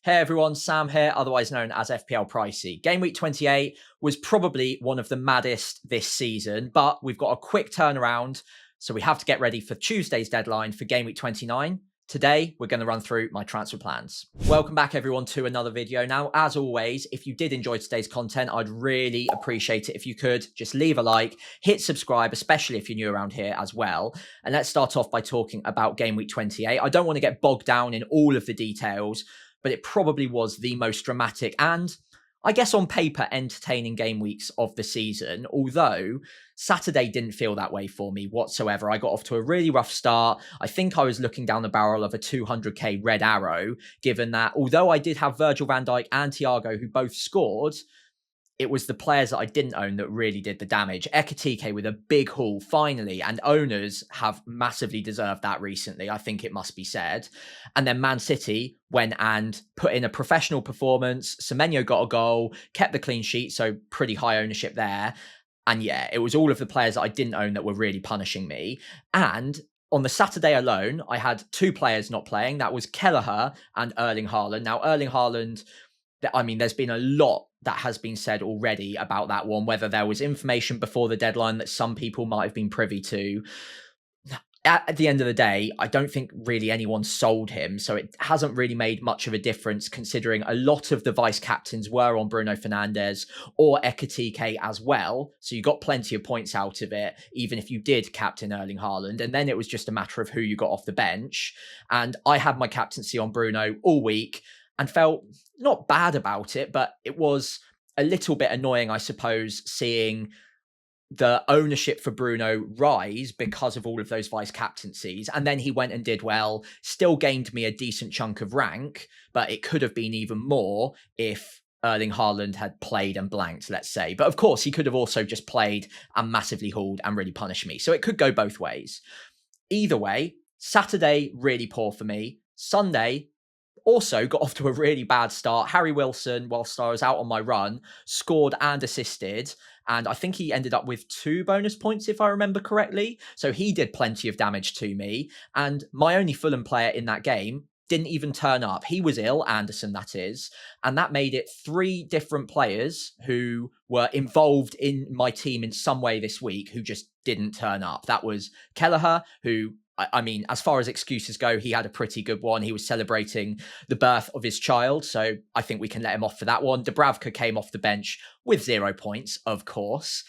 Hey everyone, Sam here, otherwise known as FPL Pricey. Game week 28 was probably one of the maddest this season, but we've got a quick turnaround, so we have to get ready for Tuesday's deadline for game week 29. Today, we're going to run through my transfer plans. Welcome back everyone to another video. Now, as always, if you did enjoy today's content, I'd really appreciate it if you could just leave a like, hit subscribe, especially if you're new around here as well. And let's start off by talking about game week 28. I don't want to get bogged down in all of the details, but it probably was the most dramatic and, I guess on paper, entertaining game weeks of the season, although Saturday didn't feel that way for me whatsoever. I got off to a really rough start. I think I was looking down the barrel of a 200k red arrow, given that although I did have Virgil van Dijk and Thiago who both scored, it was the players that I didn't own that really did the damage. Ekitike with a big haul, finally, and owners have massively deserved that recently, I think it must be said. And then Man City went and put in a professional performance. Semenyo got a goal, kept the clean sheet, so pretty high ownership there. And yeah, it was all of the players that I didn't own that were really punishing me. And on the Saturday alone, I had two players not playing. That was Kelleher and Erling Haaland. Now, Erling Haaland, I mean, there's been a lot that has been said already about that one, whether there was information before the deadline that some people might have been privy to. At the end of the day, I don't think really anyone sold him, so it hasn't really made much of a difference considering a lot of the vice captains were on Bruno Fernandes or Ekitike as well, so you got plenty of points out of it, even if you did captain Erling Haaland, and then it was just a matter of who you got off the bench. And I had my captaincy on Bruno all week, and felt not bad about it, but it was a little bit annoying, I suppose, seeing the ownership for Bruno rise because of all of those vice captaincies. And then he went and did well, still gained me a decent chunk of rank, but it could have been even more if Erling Haaland had played and blanked, let's say. But of course, he could have also just played and massively hauled and really punished me. So it could go both ways. Either way, Saturday, really poor for me. Sunday, also got off to a really bad start. Harry Wilson, whilst I was out on my run, scored and assisted. And I think he ended up with 2 bonus points, if I remember correctly. So he did plenty of damage to me. And my only Fulham player in that game didn't even turn up. He was ill, Anderson, that is. And that made it 3 different players who were involved in my team in some way this week who just didn't turn up. That was Kelleher, who, I mean, as far as excuses go, he had a pretty good one. He was celebrating the birth of his child, so I think we can let him off for that one. Dubravka came off the bench with 0 points, of course.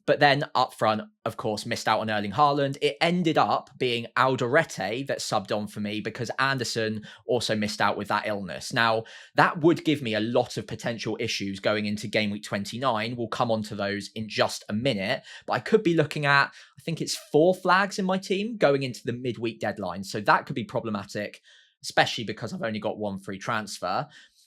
But then up front, of course, missed out on Erling Haaland. It ended up being Alderete that subbed on for me because Anderson also missed out with that illness. Now, that would give me a lot of potential issues going into game week 29. We'll come on to those in just a minute. But I could be looking at, I think it's 4 flags in my team going into the midweek deadline. So that could be problematic, especially because I've only got 1 free transfer.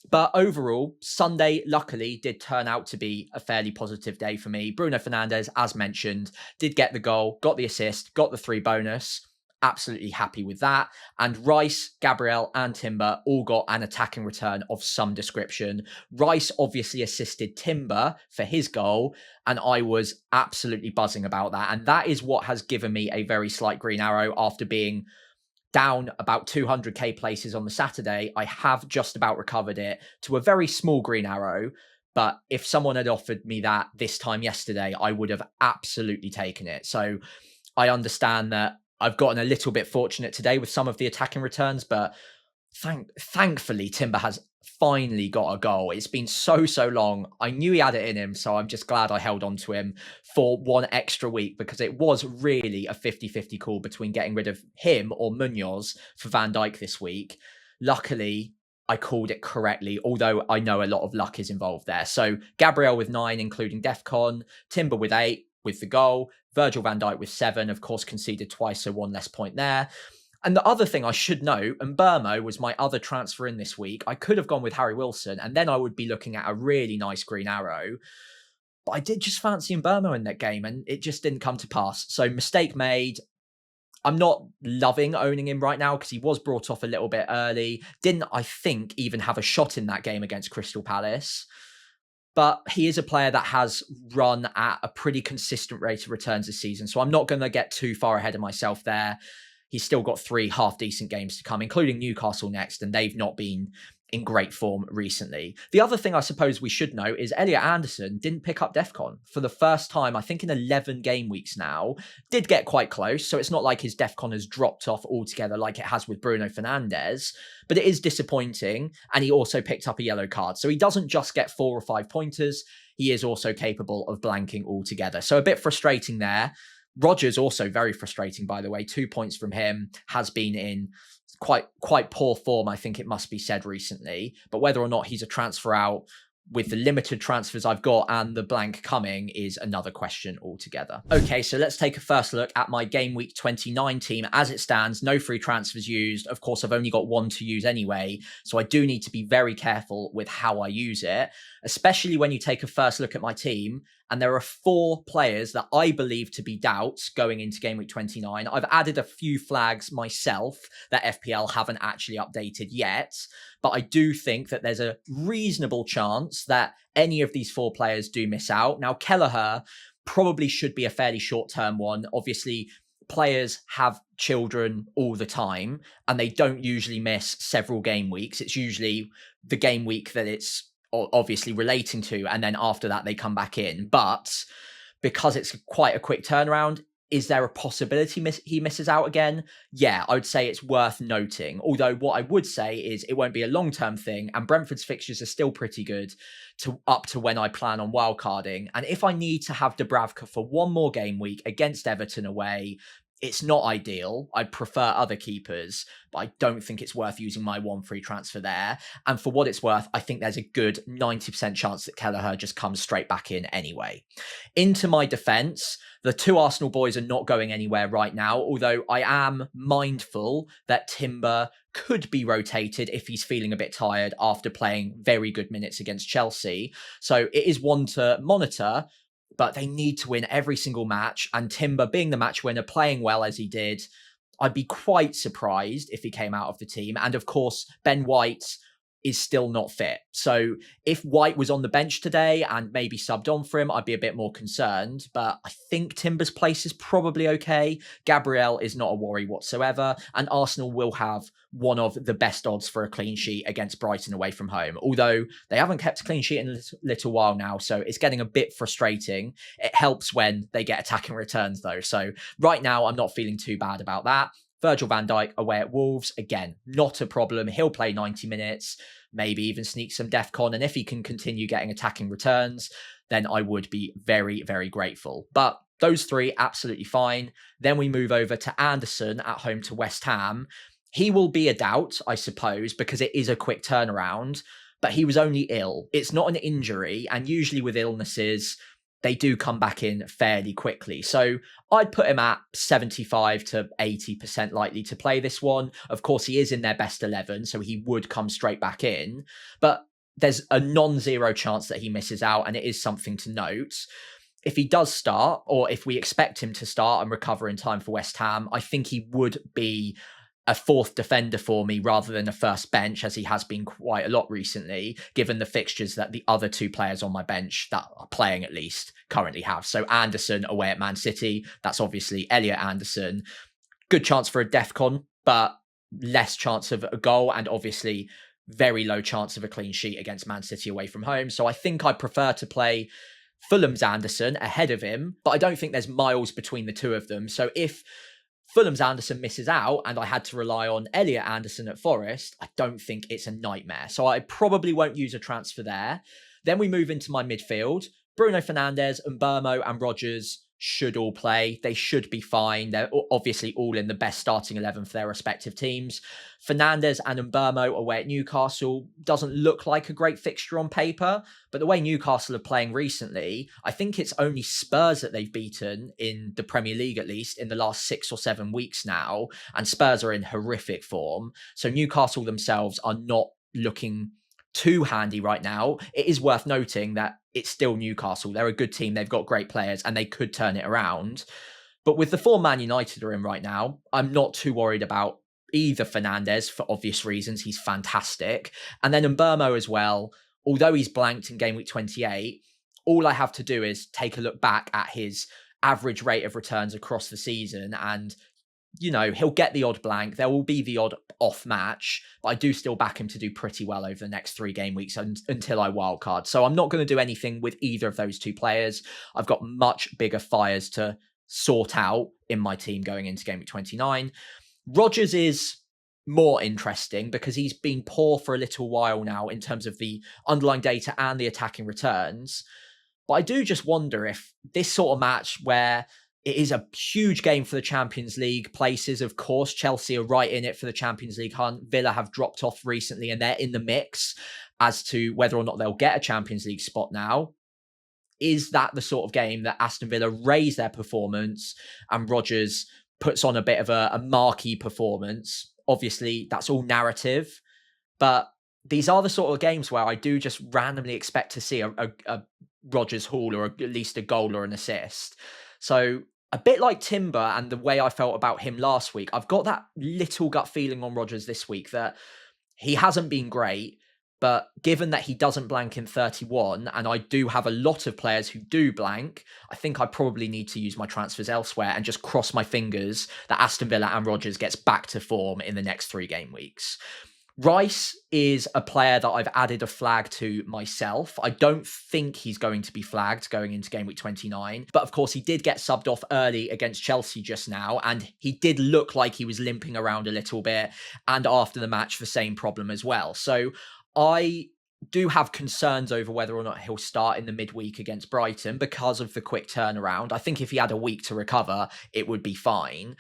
But overall, Sunday, luckily, did turn out to be a fairly positive day for me. Bruno Fernandes, as mentioned, did get the goal, got the assist, got the 3 bonus. Absolutely happy with that. And Rice, Gabriel and Timber all got an attacking return of some description. Rice obviously assisted Timber for his goal, and I was absolutely buzzing about that. And that is what has given me a very slight green arrow after being down about 200k places on the Saturday. I have just about recovered it to a very small green arrow, but if someone had offered me that this time yesterday, I would have absolutely taken it. So I understand that I've gotten a little bit fortunate today with some of the attacking returns, but thankfully Timber has finally got a goal. It's been so long. I knew he had it in him, so I'm just glad I held on to him for 1 extra week because it was really a 50-50 call between getting rid of him or Munoz for Van Dijk this week. Luckily, I called it correctly, although I know a lot of luck is involved there. So Gabriel with 9, including Defcon, Timber with 8 with the goal, Virgil van Dijk with 7, of course conceded twice, so 1 less point there. And the other thing I should note, and Burmo was my other transfer in this week, I could have gone with Harry Wilson, and then I would be looking at a really nice green arrow. But I did just fancy Burmo in that game, and it just didn't come to pass. So mistake made. I'm not loving owning him right now because he was brought off a little bit early. Didn't, I think, even have a shot in that game against Crystal Palace. But he is a player that has run at a pretty consistent rate of returns this season. So I'm not going to get too far ahead of myself there. He's still got 3 half-decent games to come, including Newcastle next, and they've not been in great form recently. The other thing I suppose we should know is Elliot Anderson didn't pick up DEFCON for the first time, I think in 11 game weeks now. Did get quite close, so it's not like his DEFCON has dropped off altogether like it has with Bruno Fernandes, but it is disappointing, and he also picked up a yellow card. So he doesn't just get 4 or 5 pointers, he is also capable of blanking altogether. So a bit frustrating there. Rodgers also very frustrating, by the way. 2 points from him, has been in quite poor form, I think it must be said recently. But whether or not he's a transfer out with the limited transfers I've got and the blank coming is another question altogether. Okay, so let's take a first look at my Game Week 29 team as it stands. No free transfers used. Of course, I've only got 1 to use anyway, so I do need to be very careful with how I use it, especially when you take a first look at my team and there are 4 players that I believe to be doubts going into Game Week 29. I've added a few flags myself that FPL haven't actually updated yet, but I do think that there's a reasonable chance that any of these 4 players do miss out. Now, Kelleher probably should be a fairly short-term one. Obviously, players have children all the time, and they don't usually miss several game weeks. It's usually the game week that it's obviously relating to, and then after that they come back in. But because it's quite a quick turnaround, is there a possibility he misses out again? Yeah, I would say it's worth noting. Although what I would say is it won't be a long-term thing, and Brentford's fixtures are still pretty good up to when I plan on wildcarding. And if I need to have Dubravka for 1 more game week against Everton away, it's not ideal. I'd prefer other keepers, but I don't think it's worth using my 1 free transfer there. And for what it's worth, I think there's a good 90% chance that Kelleher just comes straight back in anyway. Into my defence, the 2 Arsenal boys are not going anywhere right now, although I am mindful that Timber could be rotated if he's feeling a bit tired after playing very good minutes against Chelsea. So it is one to monitor, but they need to win every single match. And Timber, being the match winner, playing well as he did, I'd be quite surprised if he came out of the team. And of course, Ben White is still not fit. So if White was on the bench today and maybe subbed on for him, I'd be a bit more concerned. But I think Timber's place is probably okay. Gabriel is not a worry whatsoever. And Arsenal will have one of the best odds for a clean sheet against Brighton away from home. Although they haven't kept a clean sheet in a little while now, so it's getting a bit frustrating. It helps when they get attacking returns though. So right now, I'm not feeling too bad about that. Virgil van Dijk away at Wolves, again, not a problem. He'll play 90 minutes, maybe even sneak some DEFCON. And if he can continue getting attacking returns, then I would be very, very grateful. But those 3, absolutely fine. Then we move over to Anderson at home to West Ham. He will be a doubt, I suppose, because it is a quick turnaround, but he was only ill. It's not an injury. And usually with illnesses, they do come back in fairly quickly. So I'd put him at 75 to 80% likely to play this one. Of course, he is in their best 11, so he would come straight back in. But there's a non-zero chance that he misses out, and it is something to note. If he does start, or if we expect him to start and recover in time for West Ham, I think he would be a 4th defender for me rather than a first bench, as he has been quite a lot recently, given the fixtures that the other 2 players on my bench that are playing at least currently have. So Anderson away at Man City, that's obviously Elliot Anderson. Good chance for a DEFCON, but less chance of a goal, and obviously very low chance of a clean sheet against Man City away from home. So I think I prefer to play Fulham's Anderson ahead of him, but I don't think there's miles between the 2 of them. So if Fulham's Anderson misses out and I had to rely on Elliot Anderson at Forest, I don't think it's a nightmare. So I probably won't use a transfer there. Then we move into my midfield. Bruno Fernandes, Mbeumo and Rodgers should all play. They should be fine. They're obviously all in the best starting 11 for their respective teams. Fernandes and Mbeumo away at Newcastle doesn't look like a great fixture on paper, but the way Newcastle are playing recently, I think it's only Spurs that they've beaten in the Premier League, at least in the last 6 or 7 weeks now, and Spurs are in horrific form. So Newcastle themselves are not looking too handy right now. It is worth noting that it's still Newcastle. They're a good team. They've got great players and they could turn it around. But with the form Man United are in right now, I'm not too worried about either Fernandes for obvious reasons. He's fantastic. And then Mbeumo as well. Although he's blanked in Game Week 28, all I have to do is take a look back at his average rate of returns across the season, and you know, he'll get the odd blank. There will be the odd off match, but I do still back him to do pretty well over the next 3 game weeks until I wildcard. So I'm not going to do anything with either of those 2 players. I've got much bigger fires to sort out in my team going into game week 29. Rodgers is more interesting because he's been poor for a little while now in terms of the underlying data and the attacking returns. But I do just wonder if this sort of match where it is a huge game for the Champions League places, of course, Chelsea are right in it for the Champions League hunt. Villa have dropped off recently and they're in the mix as to whether or not they'll get a Champions League spot now. Is that the sort of game that Aston Villa raise their performance and Rodgers puts on a bit of a marquee performance? Obviously, that's all narrative, but these are the sort of games where I do just randomly expect to see a Rodgers haul or at least a goal or an assist. So a bit like Timber and the way I felt about him last week, I've got that little gut feeling on Rodgers this week that he hasn't been great, but given that he doesn't blank in 31, and I do have a lot of players who do blank, I think I probably need to use my transfers elsewhere and just cross my fingers that Aston Villa and Rodgers gets back to form in the next 3 game weeks. Rice is a player that I've added a flag to myself. I don't think he's going to be flagged going into game week 29. But of course, he did get subbed off early against Chelsea just now. And he did look like he was limping around a little bit. And after the match, the same problem as well. So I do have concerns over whether or not he'll start in the midweek against Brighton because of the quick turnaround. I think if he had a week to recover, it would be fine.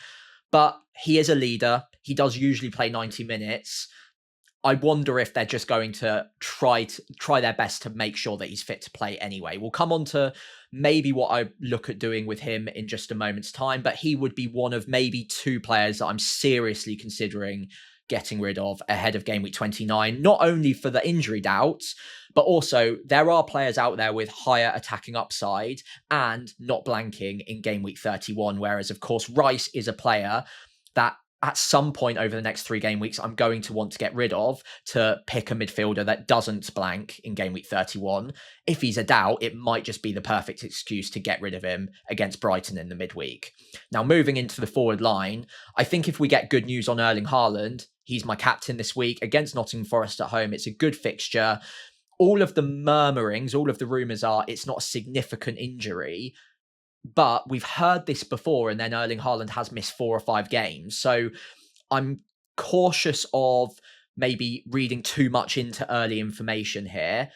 But he is a leader. He does usually play 90 minutes. I wonder if they're just going to try their best to make sure that he's fit to play anyway. We'll come on to maybe what I look at doing with him in just a moment's time, but he would be one of maybe 2 players that I'm seriously considering getting rid of ahead of game week 29, not only for the injury doubts, but also there are players out there with higher attacking upside and not blanking in game week 31, whereas of course Rice is a player that at some point over the next 3 game weeks, I'm going to want to get rid of to pick a midfielder that doesn't blank in game week 31. If he's a doubt, it might just be the perfect excuse to get rid of him against Brighton in the midweek. Now, moving into the forward line, I think if we get good news on Erling Haaland, he's my captain this week against Nottingham Forest at home. It's a good fixture. All of the murmurings, all of the rumours are it's not a significant injury. But we've heard this before, and then Erling Haaland has missed 4 or 5 games. So I'm cautious of maybe reading too much into early information here.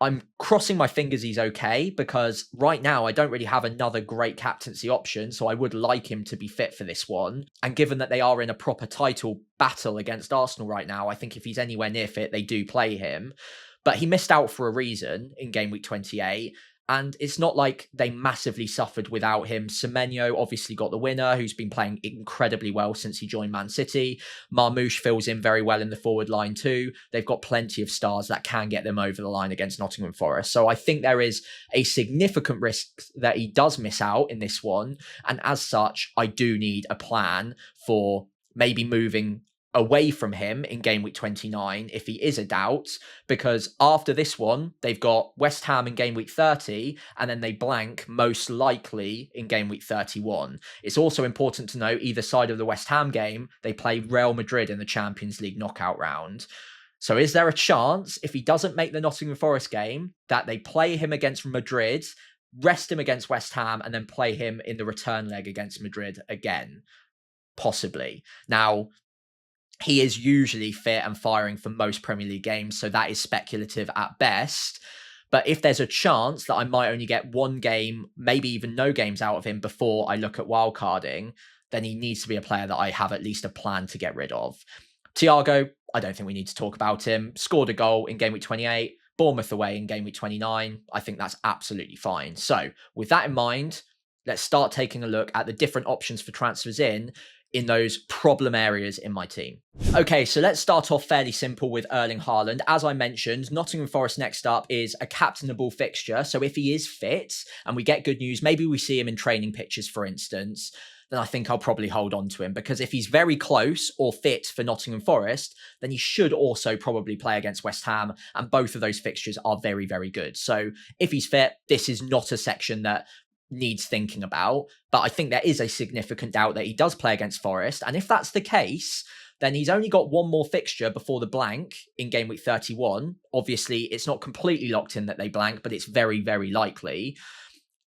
I'm crossing my fingers he's okay, because right now I don't really have another great captaincy option, so I would like him to be fit for this one. And given that they are in a proper title battle against Arsenal right now, I think if he's anywhere near fit, they do play him. But he missed out for a reason in game week 28. And it's not like they massively suffered without him. Semenyo obviously got the winner, who's been playing incredibly well since he joined Man City. Marmoush fills in very well in the forward line too. They've got plenty of stars that can get them over the line against Nottingham Forest. So I think there is a significant risk that he does miss out in this one. And as such, I do need a plan for maybe moving away from him in game week 29 if he is a doubt, because after this one they've got West Ham in game week 30 and then they blank most likely in game week 31. It's also important to note either side of the West Ham game they play Real Madrid in the Champions League knockout round. So is there a chance if he doesn't make the Nottingham Forest game that they play him against Madrid, rest him against West Ham, and then play him in the return leg against Madrid again? Possibly. Now, he is usually fit and firing for most Premier League games, so that is speculative at best. But if there's a chance that I might only get 1 game, maybe even no games out of him before I look at wildcarding, then he needs to be a player that I have at least a plan to get rid of. Thiago, I don't think we need to talk about him. Scored a goal in game week 28, Bournemouth away in game week 29. I think that's absolutely fine. So with that in mind, let's start taking a look at the different options for transfers in those problem areas in my team. Okay, so let's start off fairly simple with Erling Haaland. As I mentioned, Nottingham Forest next up is a captainable fixture. So if he is fit and we get good news, maybe we see him in training pitches, for instance, then I think I'll probably hold on to him, because if he's very close or fit for Nottingham Forest, then he should also probably play against West Ham, and both of those fixtures are very, very good. So if he's fit, this is not a section that needs thinking about. But I think there is a significant doubt that he does play against Forest. And if that's the case, then he's only got one more fixture before the blank in game week 31. Obviously, it's not completely locked in that they blank, but it's very, very likely.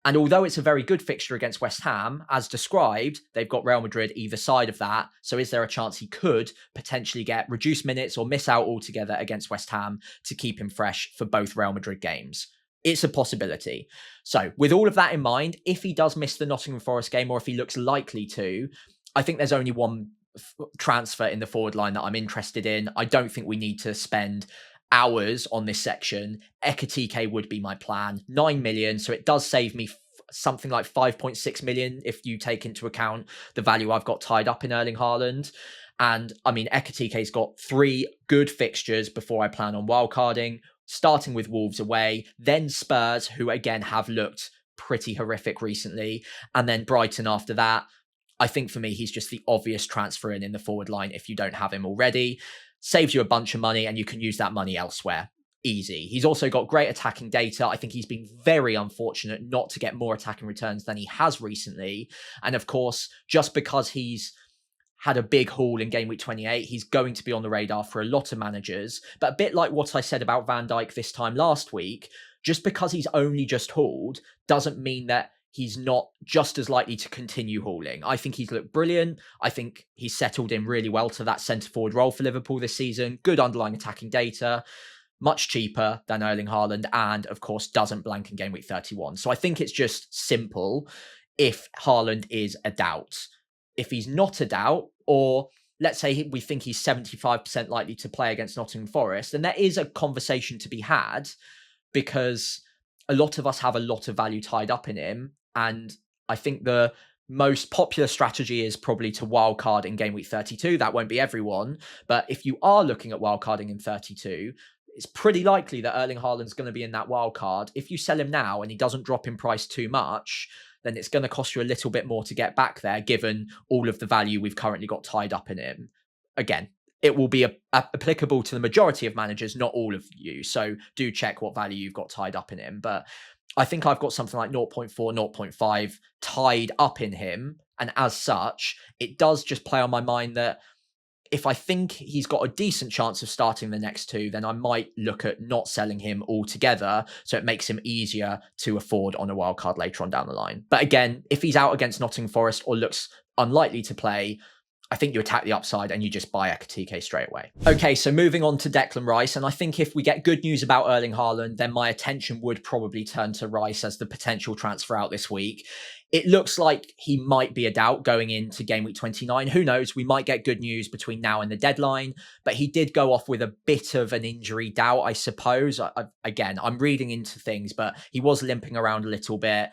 And although it's a very good fixture against West Ham, as described, they've got Real Madrid either side of that. So is there a chance he could potentially get reduced minutes or miss out altogether against West Ham to keep him fresh for both Real Madrid games? It's a possibility. So with all of that in mind, if he does miss the Nottingham Forest game, or if he looks likely to, I think there's only one transfer in the forward line that I'm interested in. I don't think we need to spend hours on this section. Ekitike would be my plan. 9 million, so it does save me something like 5.6 million if you take into account the value I've got tied up in Erling Haaland. And I mean, Ekitike's got 3 good fixtures before I plan on wildcarding, starting with Wolves away, then Spurs, who again have looked pretty horrific recently, and then Brighton after that. I think for me, he's just the obvious transfer in the forward line if you don't have him already. Saves you a bunch of money and you can use that money elsewhere. Easy. He's also got great attacking data. I think he's been very unfortunate not to get more attacking returns than he has recently. And of course, just because he's had a big haul in game week 28, he's going to be on the radar for a lot of managers. But a bit like what I said about Van Dijk this time last week, just because he's only just hauled doesn't mean that he's not just as likely to continue hauling. I think he's looked brilliant. I think he's settled in really well to that centre-forward role for Liverpool this season. Good underlying attacking data, much cheaper than Erling Haaland, and of course doesn't blank in game week 31. So I think it's just simple if Haaland is a doubt. If he's not a doubt, or let's say we think he's 75% likely to play against Nottingham Forest, then there is a conversation to be had, because a lot of us have a lot of value tied up in him. And I think the most popular strategy is probably to wildcard in game week 32. That won't be everyone. But if you are looking at wildcarding in 32, it's pretty likely that Erling Haaland's going to be in that wildcard. If you sell him now and he doesn't drop in price too much, then it's going to cost you a little bit more to get back there, given all of the value we've currently got tied up in him. Again, it will be applicable to the majority of managers, not all of you. So do check what value you've got tied up in him. But I think I've got something like 0.4, 0.5 tied up in him. And as such, it does just play on my mind that if I think he's got a decent chance of starting the next 2, then I might look at not selling him altogether, so it makes him easier to afford on a wildcard later on down the line. But again, if he's out against Nottingham Forest or looks unlikely to play, I think you attack the upside and you just buy Ekitike straight away. Okay, so moving on to Declan Rice. And I think if we get good news about Erling Haaland, then my attention would probably turn to Rice as the potential transfer out this week. It looks like he might be a doubt going into game week 29. Who knows? We might get good news between now and the deadline. But he did go off with a bit of an injury doubt, I suppose. Again, I'm reading into things, but he was limping around a little bit.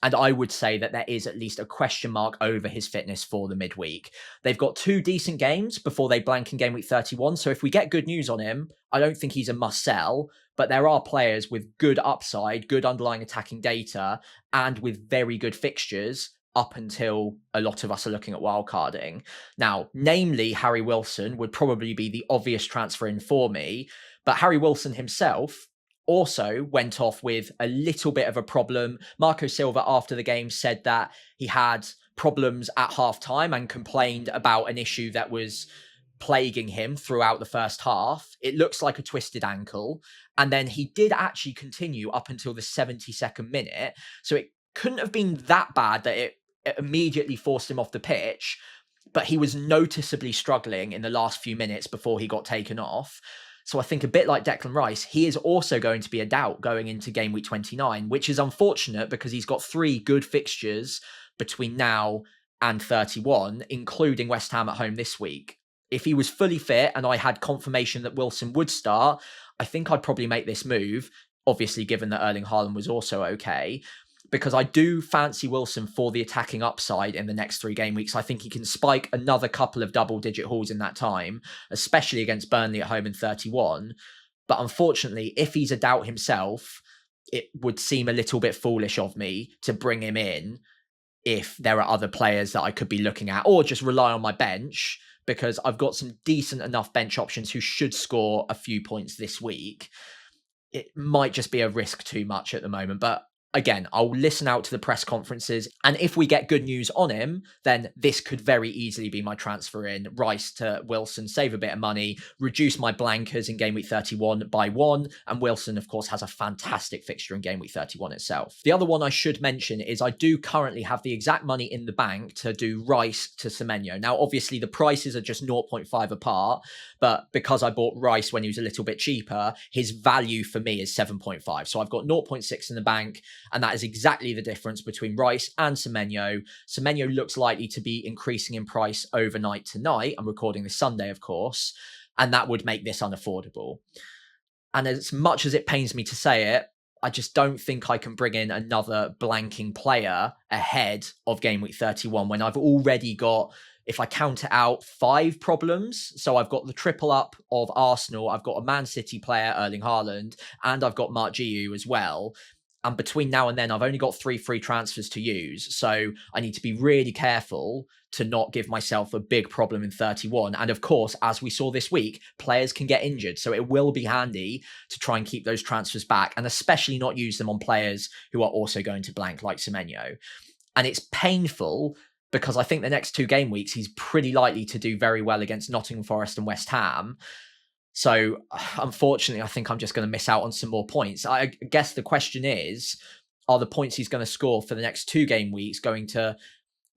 And I would say that there is at least a question mark over his fitness for the midweek. They've got 2 decent games before they blank in game week 31. So if we get good news on him, I don't think he's a must sell. But there are players with good upside, good underlying attacking data, and with very good fixtures up until a lot of us are looking at wildcarding. Now, namely, Harry Wilson would probably be the obvious transfer in for me. But Harry Wilson himself also went off with a little bit of a problem. Marco Silva, after the game, said that he had problems at halftime and complained about an issue that was plaguing him throughout the first half. It looks like a twisted ankle. And then he did actually continue up until the 72nd minute. So it couldn't have been that bad that it immediately forced him off the pitch. But he was noticeably struggling in the last few minutes before he got taken off. So I think a bit like Declan Rice, he is also going to be a doubt going into game week 29, which is unfortunate because he's got 3 good fixtures between now and 31, including West Ham at home this week. If he was fully fit and I had confirmation that Wilson would start, I think I'd probably make this move, obviously given that Erling Haaland was also okay, because I do fancy Wilson for the attacking upside in the next 3 game weeks. I think he can spike another couple of double-digit hauls in that time, especially against Burnley at home in 31. But unfortunately, if he's a doubt himself, it would seem a little bit foolish of me to bring him in if there are other players that I could be looking at, or just rely on my bench, because I've got some decent enough bench options who should score a few points this week. It might just be a risk too much at the moment, but again, I'll listen out to the press conferences. And if we get good news on him, then this could very easily be my transfer in. Rice to Wilson, save a bit of money, reduce my blankers in game week 31 by 1. And Wilson, of course, has a fantastic fixture in game week 31 itself. The other one I should mention is I do currently have the exact money in the bank to do Rice to Semenyo. Now, obviously, the prices are just 0.5 apart, but because I bought Rice when he was a little bit cheaper, his value for me is 7.5. So I've got 0.6 in the bank. And that is exactly the difference between Rice and Semenyo. Semenyo looks likely to be increasing in price overnight tonight. I'm recording this Sunday, of course, and that would make this unaffordable. And as much as it pains me to say it, I just don't think I can bring in another blanking player ahead of game week 31 when I've already got, if I count it out, 5 problems. So I've got the triple up of Arsenal, I've got a Man City player, Erling Haaland, and I've got Mark Giu as well. And between now and then, I've only got 3 free transfers to use. So I need to be really careful to not give myself a big problem in 31. And of course, as we saw this week, players can get injured. So it will be handy to try and keep those transfers back, and especially not use them on players who are also going to blank like Semenyo. And it's painful because I think the next 2 game weeks, he's pretty likely to do very well against Nottingham Forest and West Ham. So unfortunately, I think I'm just going to miss out on some more points. I guess the question is, are the points he's going to score for the next 2 game weeks going to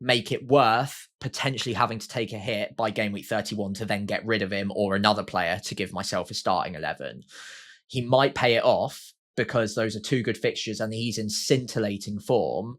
make it worth potentially having to take a hit by game week 31 to then get rid of him or another player to give myself a starting 11? He might pay it off because those are 2 good fixtures and he's in scintillating form.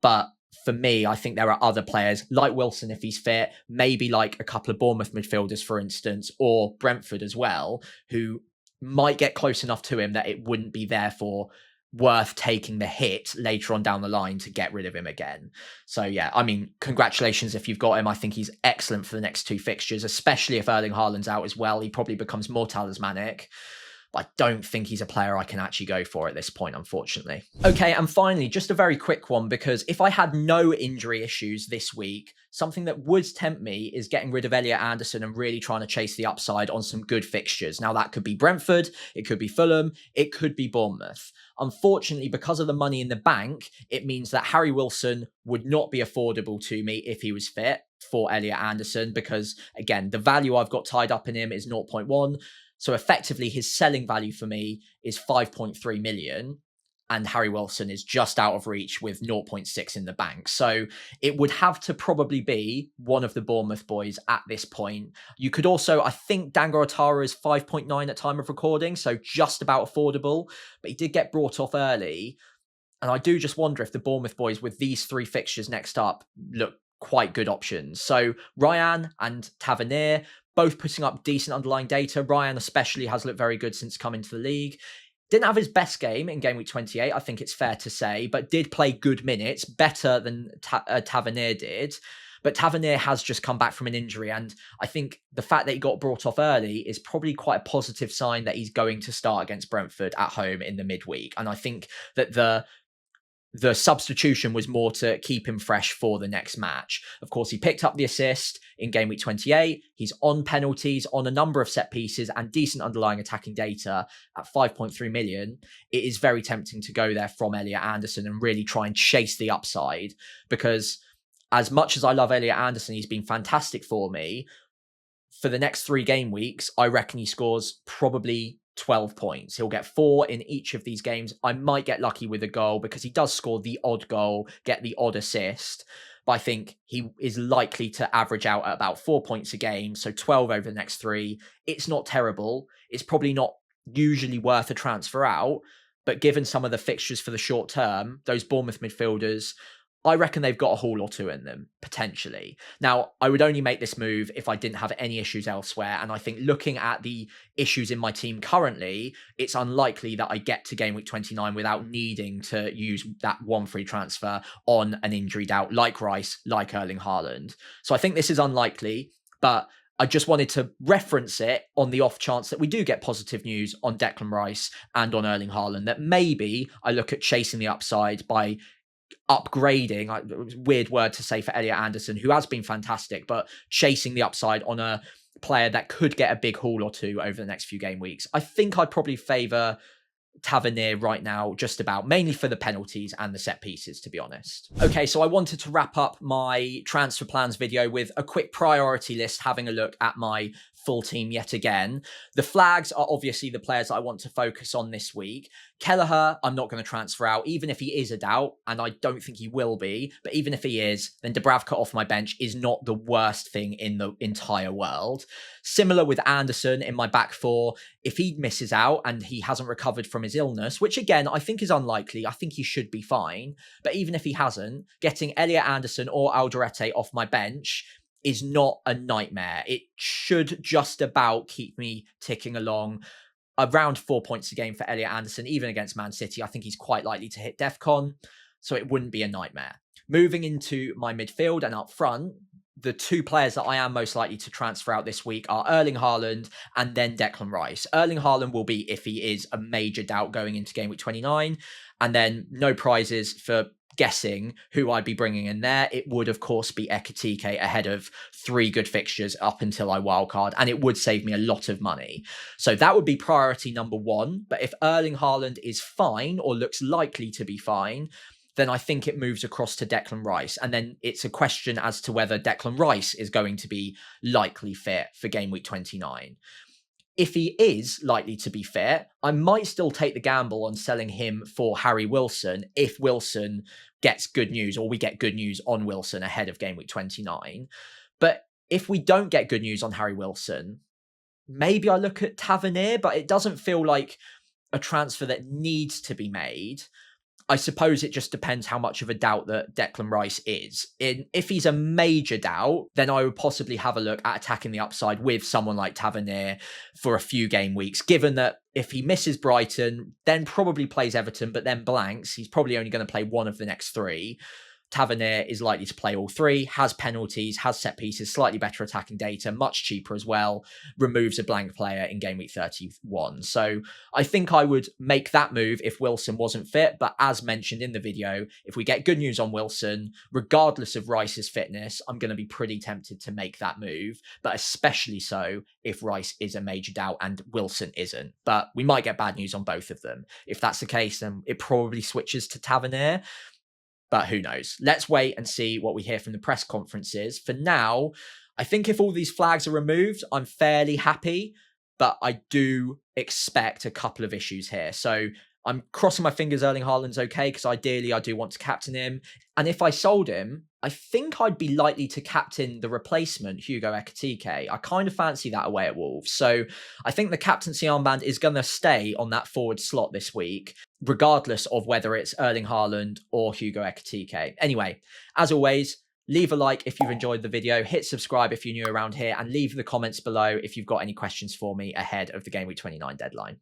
But for me, I think there are other players like Wilson, if he's fit, maybe like a couple of Bournemouth midfielders, for instance, or Brentford as well, who might get close enough to him that it wouldn't be therefore worth taking the hit later on down the line to get rid of him again. So yeah, I mean, congratulations if you've got him. I think he's excellent for the next 2 fixtures, especially if Erling Haaland's out as well. He probably becomes more talismanic. But I don't think he's a player I can actually go for at this point, unfortunately. Okay, and finally, just a very quick one, because if I had no injury issues this week, something that would tempt me is getting rid of Elliot Anderson and really trying to chase the upside on some good fixtures. Now, that could be Brentford, it could be Fulham, it could be Bournemouth. Unfortunately, because of the money in the bank, it means that Harry Wilson would not be affordable to me if he was fit for Elliot Anderson, because, again, the value I've got tied up in him is 0.1. So effectively, his selling value for me is 5.3 million, and Harry Wilson is just out of reach with 0.6 in the bank. So it would have to probably be one of the Bournemouth boys at this point. You could also, I think Dango Otara is 5.9 at time of recording, so just about affordable, but he did get brought off early. And I do just wonder if the Bournemouth boys with these 3 fixtures next up look quite good options. So Ryan and Tavernier, both putting up decent underlying data. Ryan especially has looked very good since coming to the league. Didn't have his best game in game week 28, I think it's fair to say, but did play good minutes, better than Tavernier did. But Tavernier has just come back from an injury, and I think the fact that he got brought off early is probably quite a positive sign that he's going to start against Brentford at home in the midweek. And I think that the substitution was more to keep him fresh for the next match. Of course, he picked up the assist in game week 28. He's on penalties, on a number of set pieces, and decent underlying attacking data at 5.3 million. It is very tempting to go there from Elliot Anderson and really try and chase the upside, because as much as I love Elliot Anderson, he's been fantastic for me. For the next 3 game weeks, I reckon he scores probably 12 points. He'll get 4 in each of these games. I might get lucky with a goal because he does score the odd goal, get the odd assist. But I think he is likely to average out at about 4 points a game. So 12 over the next 3. It's not terrible. It's probably not usually worth a transfer out. But given some of the fixtures for the short term, those Bournemouth midfielders, I reckon they've got a haul or 2 in them, potentially. Now, I would only make this move if I didn't have any issues elsewhere. And I think looking at the issues in my team currently, it's unlikely that I get to game week 29 without needing to use that 1 free transfer on an injured out like Rice, like Erling Haaland. So I think this is unlikely, but I just wanted to reference it on the off chance that we do get positive news on Declan Rice and on Erling Haaland, that maybe I look at chasing the upside by upgrading, weird word to say for Elliot Anderson, who has been fantastic, but chasing the upside on a player that could get a big haul or 2 over the next few game weeks. I think I'd probably favour Tavernier right now, just about, mainly for the penalties and the set pieces, to be honest. Okay, so I wanted to wrap up my transfer plans video with a quick priority list, having a look at my full team yet again. The flags are obviously the players that I want to focus on this week. Kelleher, I'm not going to transfer out, even if he is a doubt, and I don't think he will be, but even if he is, then Dubravka off my bench is not the worst thing in the entire world. Similar with Anderson in my back four. If he misses out and he hasn't recovered from his illness, which again, I think is unlikely, I think he should be fine, but even if he hasn't, getting Elliot Anderson or Alderete off my bench is not a nightmare. It should just about keep me ticking along. Around 4 points a game for Elliot Anderson, even against Man City. I think he's quite likely to hit DEFCON, so it wouldn't be a nightmare. Moving into my midfield and up front, the two players that I am most likely to transfer out this week are Erling Haaland and then Declan Rice. Erling Haaland will be if he is a major doubt going into Game Week 29, and then no prizes for guessing who I'd be bringing in there. It would, of course, be Ekitike ahead of 3 good fixtures up until I wildcard, and it would save me a lot of money. So that would be priority number 1. But if Erling Haaland is fine or looks likely to be fine, then I think it moves across to Declan Rice. And then it's a question as to whether Declan Rice is going to be likely fit for Game Week 29. If he is likely to be fit, I might still take the gamble on selling him for Harry Wilson if Wilson gets good news, or we get good news on Wilson ahead of Game Week 29. But if we don't get good news on Harry Wilson, maybe I look at Tavernier, but it doesn't feel like a transfer that needs to be made. I suppose it just depends how much of a doubt that Declan Rice is. If he's a major doubt, then I would possibly have a look at attacking the upside with someone like Tavernier for a few game weeks, given that if he misses Brighton, then probably plays Everton, but then blanks, he's probably only going to play one of the next 3. Tavernier is likely to play all 3, has penalties, has set pieces, slightly better attacking data, much cheaper as well, removes a blank player in Game Week 31. So I think I would make that move if Wilson wasn't fit. But as mentioned in the video, if we get good news on Wilson, regardless of Rice's fitness, I'm going to be pretty tempted to make that move, but especially so if Rice is a major doubt and Wilson isn't. But we might get bad news on both of them. If that's the case, then it probably switches to Tavernier. But who knows? Let's wait and see what we hear from the press conferences. For now, I think if all these flags are removed, I'm fairly happy, but I do expect a couple of issues here. So I'm crossing my fingers Erling Haaland's okay, because ideally I do want to captain him. And if I sold him, I think I'd be likely to captain the replacement, Hugo Ekitike. I kind of fancy that away at Wolves. So I think the captaincy armband is going to stay on that forward slot this week, regardless of whether it's Erling Haaland or Hugo Ekitike. Anyway, as always, leave a like if you've enjoyed the video, hit subscribe if you're new around here, and leave the comments below if you've got any questions for me ahead of the Game Week 29 deadline.